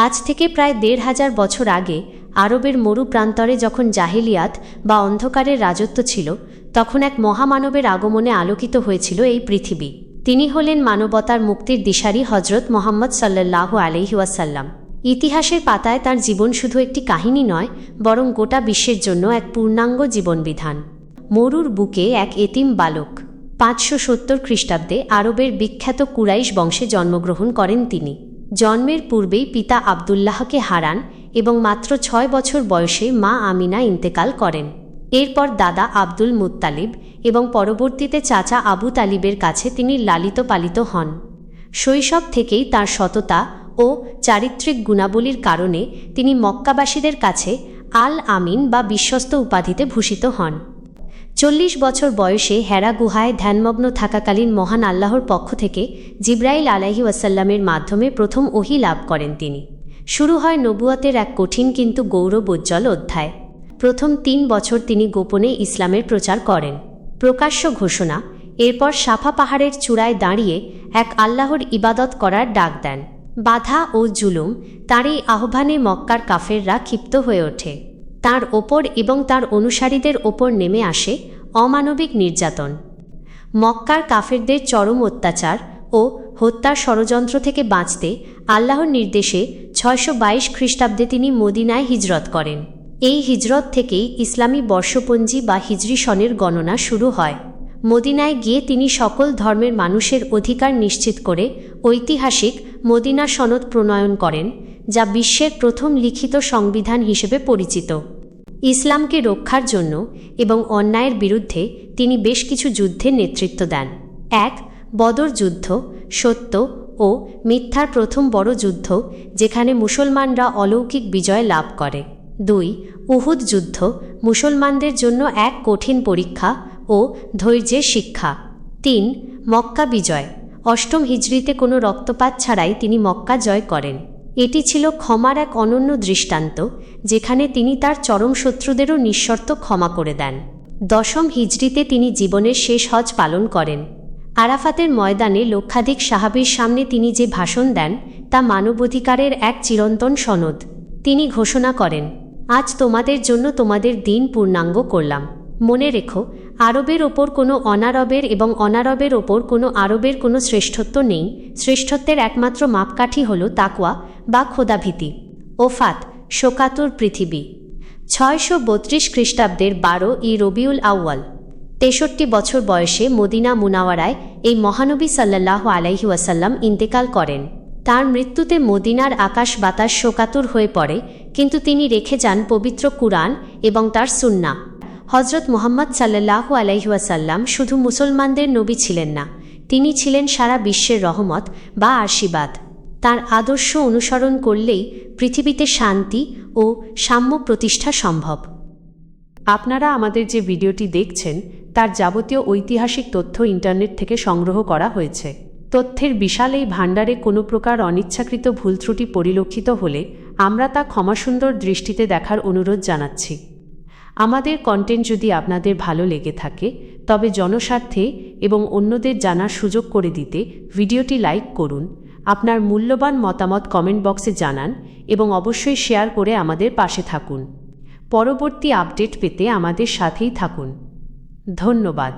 আজ থেকে প্রায় ১৫০০ বছর আগে আরবের মরু প্রান্তরে যখন জাহিলিয়াত বা অন্ধকারের রাজত্ব ছিল, তখন এক মহামানবের আগমনে আলোকিত হয়েছিল এই পৃথিবী। তিনি হলেন মানবতার মুক্তির দিশারি হজরত মুহাম্মদ সাল্লাল্লাহু আলাইহি ওয়াসাল্লাম। ইতিহাসের পাতায় তার জীবন শুধু একটি কাহিনী নয়, বরং গোটা বিশ্বের জন্য এক পূর্ণাঙ্গ জীবনবিধান। মরুর বুকে এক এতিম বালক। ৫৭০ খ্রিস্টাব্দে আরবের বিখ্যাত কুরাইশ বংশে জন্মগ্রহণ করেন তিনি। জন্মের পূর্বেই পিতা আবদুল্লাহকে হারান এবং মাত্র ৬ বছর বয়সে মা আমিনা ইন্তেকাল করেন। এরপর দাদা আব্দুল মুত্তালিব এবং পরবর্তীতে চাচা আবু তালিবের কাছে তিনি লালিত পালিত হন। শৈশব থেকেই তার সততা ও চারিত্রিক গুণাবলীর কারণে তিনি মক্কাবাসীদের কাছে আল আমিন বা বিশ্বস্ত উপাধিতে ভূষিত হন। ৪০ বছর বয়সে হেরা গুহায় ধ্যানমগ্ন থাকাকালীন মহান আল্লাহর পক্ষ থেকে জিবরাইল আলাইহি ওয়াসাল্লামের মাধ্যমে প্রথম ওহী লাভ করেন তিনি। শুরু হয় নবুয়তের এক কঠিন কিন্তু গৌরবোজ্জ্বল অধ্যায়। প্রথম ৩ বছর তিনি গোপনে ইসলামের প্রচার করেন। প্রকাশ্য ঘোষণা, এরপর সাফা পাহাড়ের চূড়ায় দাঁড়িয়ে এক আল্লাহর ইবাদত করার ডাক দেন। বাধা ও জুলুম, তার এই আহ্বানে মক্কার কাফেররা ক্ষিপ্ত হয়ে ওঠে। তার ওপর এবং তার অনুসারীদের ওপর নেমে আসে অমানবিক নির্যাতন। মক্কার কাফেরদের চরম অত্যাচার ও হত্যার ষড়যন্ত্র থেকে বাঁচতে আল্লাহর নির্দেশে ৬২২ খ্রিস্টাব্দে তিনি মদিনায় হিজরত করেন। এই হিজরত থেকেই ইসলামী বর্ষপঞ্জি বা হিজরি সনের গণনা শুরু হয়। মদিনায় গিয়ে তিনি সকল ধর্মের মানুষের অধিকার নিশ্চিত করে ঐতিহাসিক মদিনা সনদ প্রণয়ন করেন, যা বিশ্বের প্রথম লিখিত সংবিধান হিসেবে পরিচিত। ইসলামকে রক্ষার জন্য এবং অন্যায়ের বিরুদ্ধে তিনি বেশ কিছু যুদ্ধের নেতৃত্ব দেন। ১. বদর যুদ্ধ, সত্য ও মিথ্যার প্রথম বড় যুদ্ধ, যেখানে মুসলমানরা অলৌকিক বিজয় লাভ করে। ২. উহুদ যুদ্ধ, মুসলমানদের জন্য এক কঠিন পরীক্ষা ও ধৈর্যের শিক্ষা। ৩. মক্কা বিজয়, অষ্টম হিজরিতে কোনো রক্তপাত ছাড়াই তিনি মক্কা জয় করেন। এটি ছিল ক্ষমার এক অনন্য দৃষ্টান্ত, যেখানে তিনি তার চরম শত্রুদেরও নিঃশর্ত ক্ষমা করে দেন। দশম হিজরিতে তিনি জীবনের শেষ হজ পালন করেন। আরাফাতের ময়দানে লক্ষাধিক সাহাবীর সামনে তিনি যে ভাষণ দেন, তা মানবাধিকারের এক চিরন্তন সনদ। তিনি ঘোষণা করেন, আজ তোমাদের জন্য তোমাদের দিন পূর্ণাঙ্গ করলাম। মনে রেখো, আরবের ওপর কোনো অনারবের এবং অনারবের ওপর কোনো আরবের কোনো শ্রেষ্ঠত্ব নেই। শ্রেষ্ঠত্বের একমাত্র মাপকাঠি হল তাকওয়া বা খোদাভীতি। ওফাত, শোকাতুর পৃথিবী। ৬৩২ খ্রিস্টাব্দের ১২ই রবিউল আউয়াল। ৬৩ বছর বয়সে মদিনা মুনাওয়ারায় এই মহানবী সাল্লাল্লাহু আলাইহি ওয়াসাল্লাম ইন্তেকাল করেন। তার মৃত্যুতে মদিনার আকাশ বাতাস শোকাতুর হয়ে পড়ে, কিন্তু তিনি রেখে যান পবিত্র কুরআন এবং তার সুন্নাহ। হজরত মুহাম্মদ সাল্লাল্লাহু আলাইহি ওয়াসাল্লাম শুধু মুসলমানদের নবী ছিলেন না, তিনি ছিলেন সারা বিশ্বের রহমত বা আশীর্বাদ। তার আদর্শ অনুসরণ করলেই পৃথিবীতে শান্তি ও সাম্য প্রতিষ্ঠা সম্ভব। আপনারা আমাদের যে ভিডিওটি দেখছেন, তার যাবতীয় ঐতিহাসিক তথ্য ইন্টারনেট থেকে সংগ্রহ করা হয়েছে। তথ্যের বিশাল এই ভাণ্ডারে কোনো প্রকার অনিচ্ছাকৃত ভুল ত্রুটি পরিলক্ষিত হলে আমরা তা ক্ষমাসুন্দর দৃষ্টিতে দেখার অনুরোধ জানাচ্ছি। আমাদের কন্টেন্ট যদি আপনাদের ভালো লেগে থাকে, তবে জনস্বার্থে এবং অন্যদের জানার সুযোগ করে দিতে ভিডিওটি লাইক করুন, আপনার মূল্যবান মতামত কমেন্ট বক্সে জানান এবং অবশ্যই শেয়ার করে আমাদের পাশে থাকুন। পরবর্তী আপডেট পেতে আমাদের সাথেই থাকুন। ধন্যবাদ।